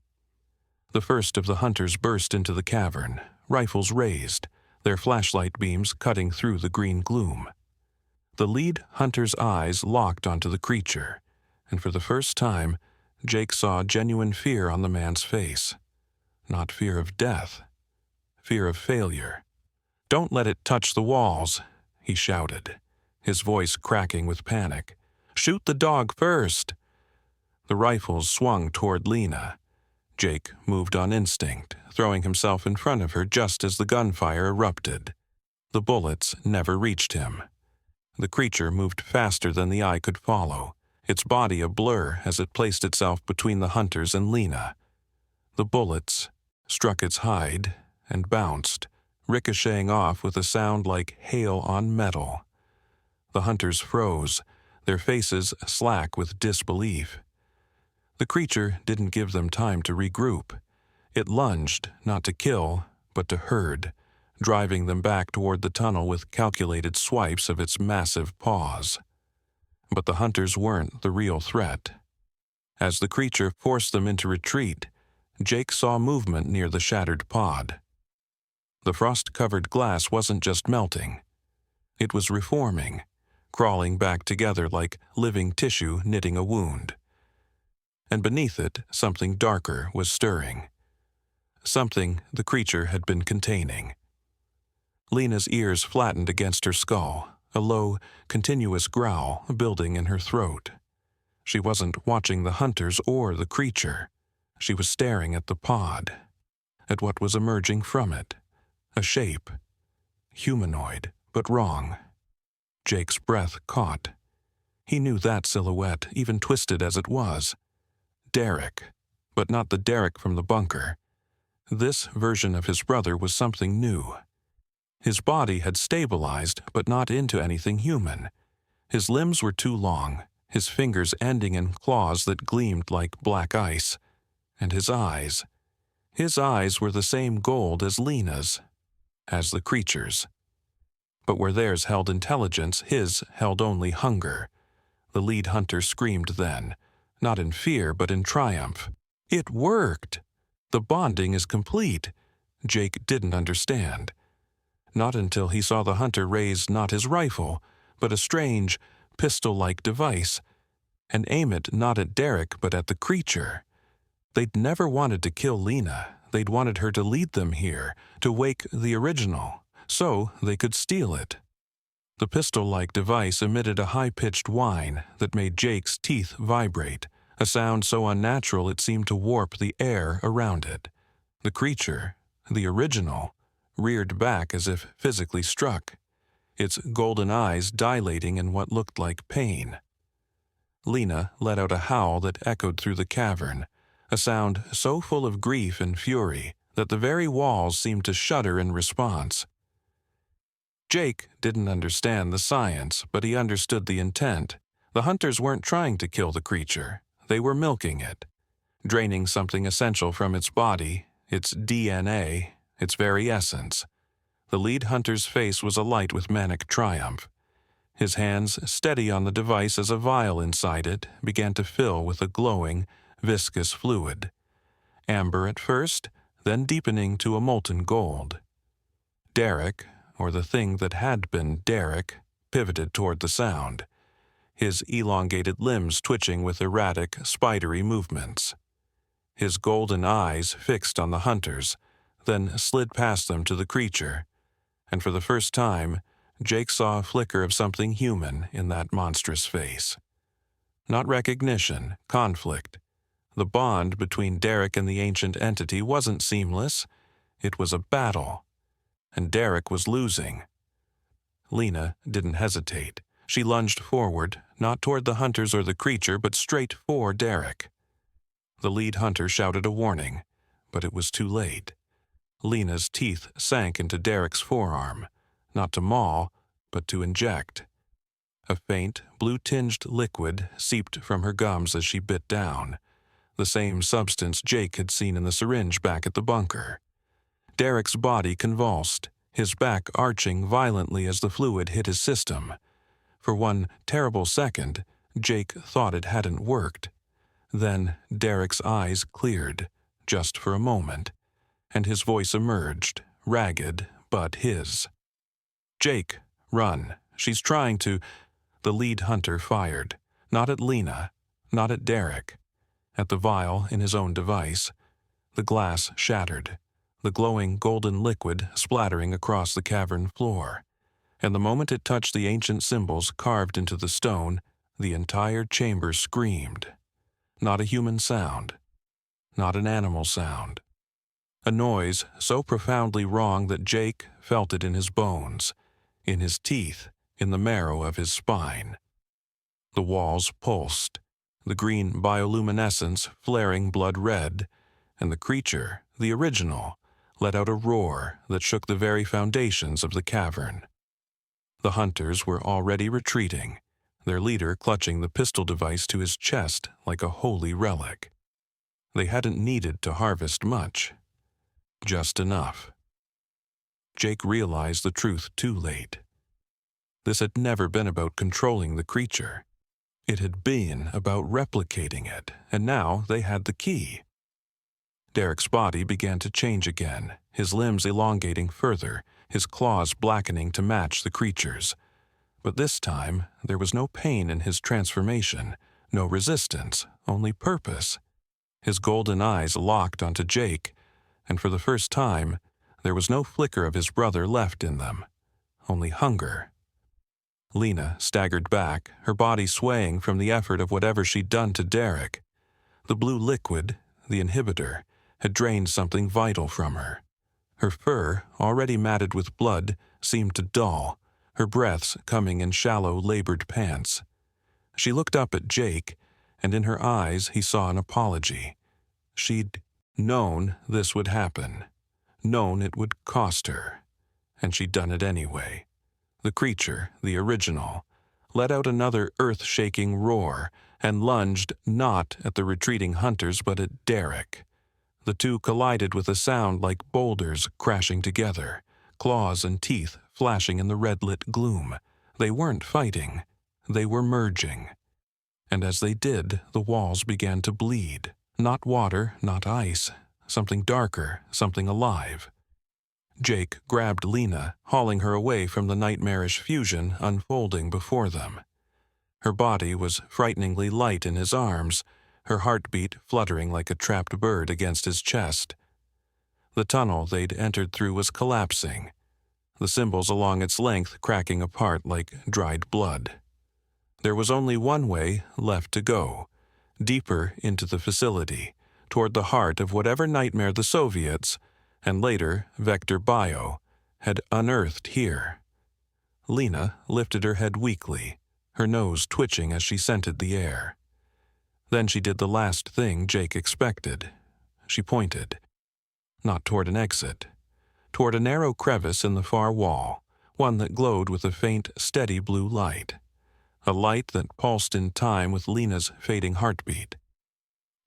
The first of the hunters burst into the cavern, rifles raised, their flashlight beams cutting through the green gloom. The lead hunter's eyes locked onto the creature, and for the first time, Jake saw genuine fear on the man's face. Not fear of death, fear of failure. "Don't let it touch the walls," he shouted, his voice cracking with panic. "Shoot the dog first." The rifles swung toward Lena. Jake moved on instinct, throwing himself in front of her just as the gunfire erupted. The bullets never reached him. The creature moved faster than the eye could follow, its body a blur as it placed itself between the hunters and Lena. The bullets struck its hide and bounced, ricocheting off with a sound like hail on metal. The hunters froze, their faces slack with disbelief. The creature didn't give them time to regroup. It lunged, not to kill, but to herd, driving them back toward the tunnel with calculated swipes of its massive paws. But the hunters weren't the real threat. As the creature forced them into retreat, Jake saw movement near the shattered pod. The frost-covered glass wasn't just melting. It was reforming, crawling back together like living tissue knitting a wound. And beneath it, something darker was stirring. Something the creature had been containing. Lena's ears flattened against her skull, a low, continuous growl building in her throat. She wasn't watching the hunters or the creature. She was staring at the pod, at what was emerging from it. A shape. Humanoid, but wrong. Jake's breath caught. He knew that silhouette, even twisted as it was. Derek, but not the Derek from the bunker. This version of his brother was something new. His body had stabilized, but not into anything human. His limbs were too long, his fingers ending in claws that gleamed like black ice. And his eyes were the same gold as Lena's, as the creature's. But where theirs held intelligence, his held only hunger. The lead hunter screamed then, not in fear but in triumph. It worked! The bonding is complete. Jake didn't understand. Not until he saw the hunter raise not his rifle, but a strange, pistol-like device, and aim it not at Derek but at the creature. They'd never wanted to kill Lena. They'd wanted her to lead them here, to wake the original, so they could steal it. The pistol-like device emitted a high-pitched whine that made Jake's teeth vibrate, a sound so unnatural it seemed to warp the air around it. The creature, the original, reared back as if physically struck, its golden eyes dilating in what looked like pain. Lena let out a howl that echoed through the cavern, a sound so full of grief and fury that the very walls seemed to shudder in response. Jake didn't understand the science, but he understood the intent. The hunters weren't trying to kill the creature. They were milking it, draining something essential from its body, its DNA, its very essence. The lead hunter's face was alight with manic triumph. His hands, steady on the device as a vial inside it, began to fill with a glowing, viscous fluid. Amber at first, then deepening to a molten gold. Derek, or the thing that had been Derek, pivoted toward the sound, his elongated limbs twitching with erratic, spidery movements. His golden eyes fixed on the hunters, then slid past them to the creature, and for the first time, Jake saw a flicker of something human in that monstrous face. Not recognition, conflict. The bond between Derek and the ancient entity wasn't seamless. It was a battle, and Derek was losing. Lena didn't hesitate. She lunged forward, not toward the hunters or the creature, but straight for Derek. The lead hunter shouted a warning, but it was too late. Lena's teeth sank into Derek's forearm, not to maul, but to inject. A faint, blue-tinged liquid seeped from her gums as she bit down, the same substance Jake had seen in the syringe back at the bunker. Derek's body convulsed, his back arching violently as the fluid hit his system. For one terrible second, Jake thought it hadn't worked. Then Derek's eyes cleared, just for a moment, and his voice emerged, ragged, but his. "Jake, run. She's trying to—" The lead hunter fired, not at Lena, not at Derek. At the vial in his own device. The glass shattered, the glowing golden liquid splattering across the cavern floor. And the moment it touched the ancient symbols carved into the stone, the entire chamber screamed. Not a human sound. Not an animal sound. A noise so profoundly wrong that Jake felt it in his bones, in his teeth, in the marrow of his spine. The walls pulsed, the green bioluminescence flaring blood red, and the creature, the original, let out a roar that shook the very foundations of the cavern. The hunters were already retreating, their leader clutching the pistol device to his chest like a holy relic. They hadn't needed to harvest much, just enough. Jake realized the truth too late. This had never been about controlling the creature. It had been about replicating it, and now they had the key. Derek's body began to change again, his limbs elongating further, his claws blackening to match the creature's. But this time, there was no pain in his transformation, no resistance, only purpose. His golden eyes locked onto Jake, and for the first time, there was no flicker of his brother left in them, only hunger. Lena staggered back, her body swaying from the effort of whatever she'd done to Derek. The blue liquid, the inhibitor, had drained something vital from her. Her fur, already matted with blood, seemed to dull, her breaths coming in shallow, labored pants. She looked up at Jake, and in her eyes he saw an apology. She'd known this would happen, known it would cost her, and she'd done it anyway. The creature, the original, let out another earth-shaking roar and lunged not at the retreating hunters but at Derek. The two collided with a sound like boulders crashing together, claws and teeth flashing in the red-lit gloom. They weren't fighting, they were merging. And as they did, the walls began to bleed. Not water, not ice, something darker, something alive. Jake grabbed Lena, hauling her away from the nightmarish fusion unfolding before them. Her body was frighteningly light in his arms, her heartbeat fluttering like a trapped bird against his chest. The tunnel they'd entered through was collapsing, the symbols along its length cracking apart like dried blood. There was only one way left to go, deeper into the facility, toward the heart of whatever nightmare the Soviets, and later Vector Bio, had unearthed here. Lena lifted her head weakly, her nose twitching as she scented the air. Then she did the last thing Jake expected. She pointed. Not toward an exit. Toward a narrow crevice in the far wall, one that glowed with a faint, steady blue light. A light that pulsed in time with Lena's fading heartbeat.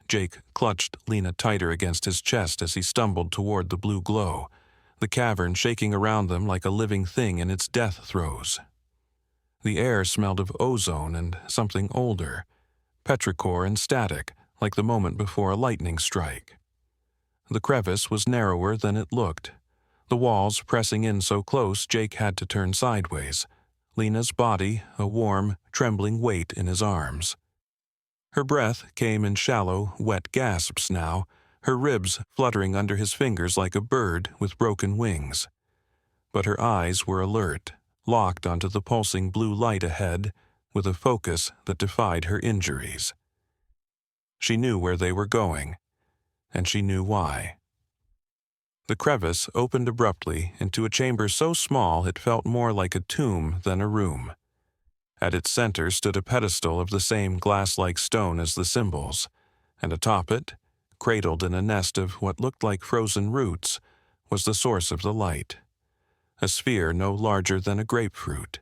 Jake clutched Lena tighter against his chest as he stumbled toward the blue glow, the cavern shaking around them like a living thing in its death throes. The air smelled of ozone and something older, petrichor and static, like the moment before a lightning strike. The crevice was narrower than it looked, the walls pressing in so close Jake had to turn sideways, Lena's body a warm, trembling weight in his arms. Her breath came in shallow, wet gasps now, her ribs fluttering under his fingers like a bird with broken wings. But her eyes were alert, locked onto the pulsing blue light ahead, with a focus that defied her injuries. She knew where they were going, and she knew why. The crevice opened abruptly into a chamber so small it felt more like a tomb than a room. At its center stood a pedestal of the same glass-like stone as the symbols, and atop it, cradled in a nest of what looked like frozen roots, was the source of the light. A sphere no larger than a grapefruit,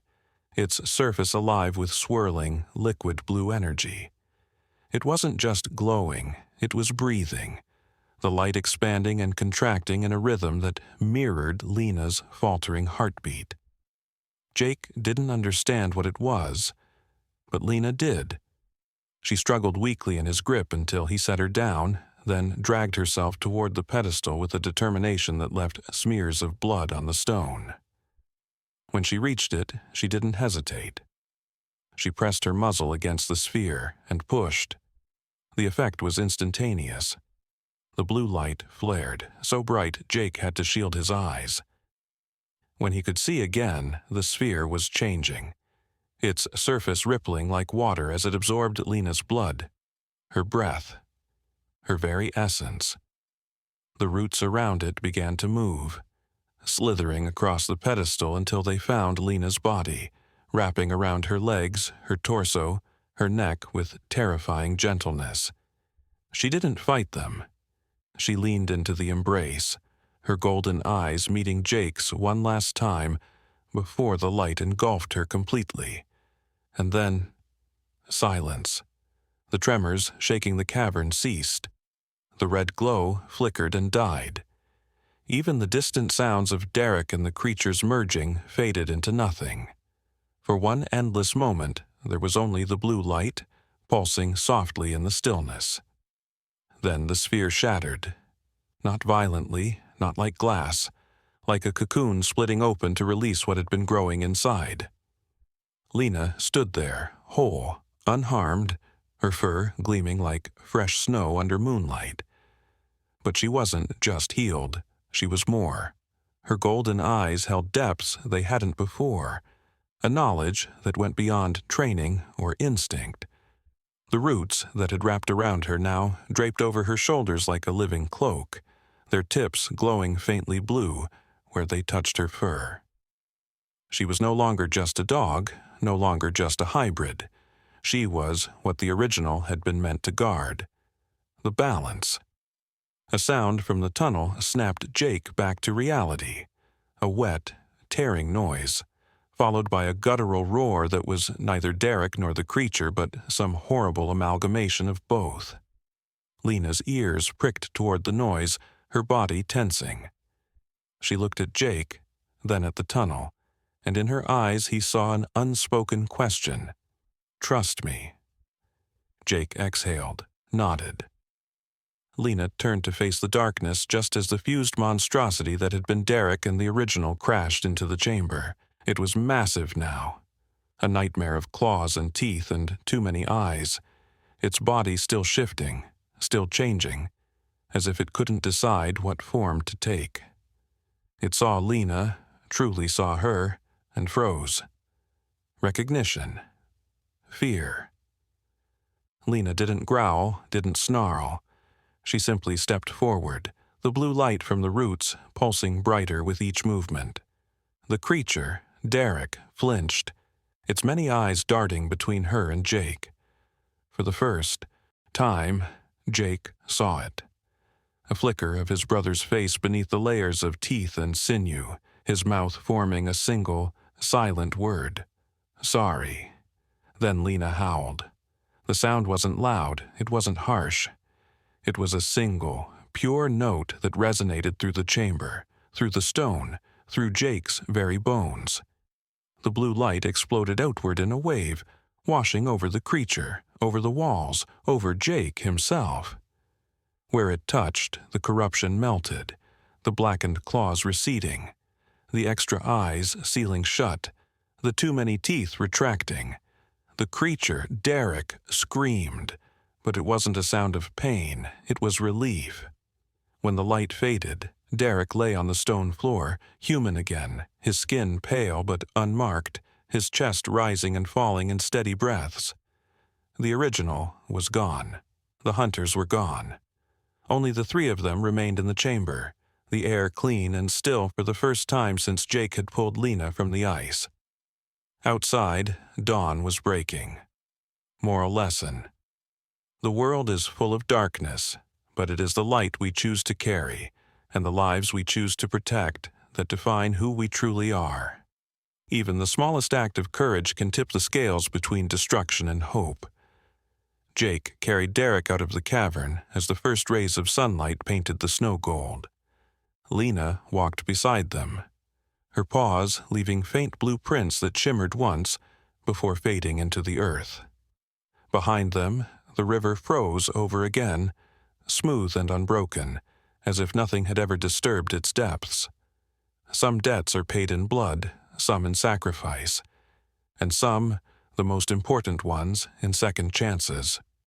its surface alive with swirling, liquid blue energy. It wasn't just glowing, it was breathing, the light expanding and contracting in a rhythm that mirrored Lena's faltering heartbeat. Jake didn't understand what it was, but Lena did. She struggled weakly in his grip until he set her down, then dragged herself toward the pedestal with a determination that left smears of blood on the stone. When she reached it, she didn't hesitate. She pressed her muzzle against the sphere and pushed. The effect was instantaneous. The blue light flared, so bright Jake had to shield his eyes. When he could see again, the sphere was changing, its surface rippling like water as it absorbed Lena's blood, her breath, her very essence. The roots around it began to move, slithering across the pedestal until they found Lena's body, wrapping around her legs, her torso, her neck with terrifying gentleness. She didn't fight them. She leaned into the embrace, her golden eyes meeting Jake's one last time before the light engulfed her completely. And then, silence. The tremors shaking the cavern ceased. The red glow flickered and died. Even the distant sounds of Derek and the creatures merging faded into nothing. For one endless moment, there was only the blue light, pulsing softly in the stillness. Then the sphere shattered. Not violently, not like glass, like a cocoon splitting open to release what had been growing inside. Lena stood there, whole, unharmed, her fur gleaming like fresh snow under moonlight. But she wasn't just healed, she was more. Her golden eyes held depths they hadn't before, a knowledge that went beyond training or instinct. The roots that had wrapped around her now draped over her shoulders like a living cloak, their tips glowing faintly blue where they touched her fur. She was no longer just a dog, no longer just a hybrid. She was what the original had been meant to guard. The balance. A sound from the tunnel snapped Jake back to reality. A wet, tearing noise, followed by a guttural roar that was neither Derek nor the creature but some horrible amalgamation of both. Lena's ears pricked toward the noise, her body tensing. She looked at Jake, then at the tunnel, and in her eyes he saw an unspoken question. "Trust me." Jake exhaled, nodded. Lena turned to face the darkness just as the fused monstrosity that had been Derek and the original crashed into the chamber. It was massive now, a nightmare of claws and teeth and too many eyes, its body still shifting, still changing, as if it couldn't decide what form to take. It saw Lena, truly saw her, and froze. Recognition. Fear. Lena didn't growl, didn't snarl. She simply stepped forward, the blue light from the roots pulsing brighter with each movement. The creature, Derek, flinched, its many eyes darting between her and Jake. For the first time, Jake saw it. A flicker of his brother's face beneath the layers of teeth and sinew, his mouth forming a single, silent word. "Sorry." Then Lena howled. The sound wasn't loud, it wasn't harsh. It was a single, pure note that resonated through the chamber, through the stone, through Jake's very bones. The blue light exploded outward in a wave, washing over the creature, over the walls, over Jake himself. Where it touched, the corruption melted, the blackened claws receding, the extra eyes sealing shut, the too many teeth retracting. The creature, Derek, screamed, but it wasn't a sound of pain, it was relief. When the light faded, Derek lay on the stone floor, human again, his skin pale but unmarked, his chest rising and falling in steady breaths. The original was gone. The hunters were gone. Only the three of them remained in the chamber, the air clean and still for the first time since Jake had pulled Lena from the ice. Outside, dawn was breaking. Moral lesson. The world is full of darkness, but it is the light we choose to carry, and the lives we choose to protect that define who we truly are. Even the smallest act of courage can tip the scales between destruction and hope. Jake carried Derek out of the cavern as the first rays of sunlight painted the snow gold. Lena walked beside them, her paws leaving faint blue prints that shimmered once before fading into the earth. Behind them, the river froze over again, smooth and unbroken, as if nothing had ever disturbed its depths. Some debts are paid in blood, some in sacrifice, and some, the most important ones, in second chances.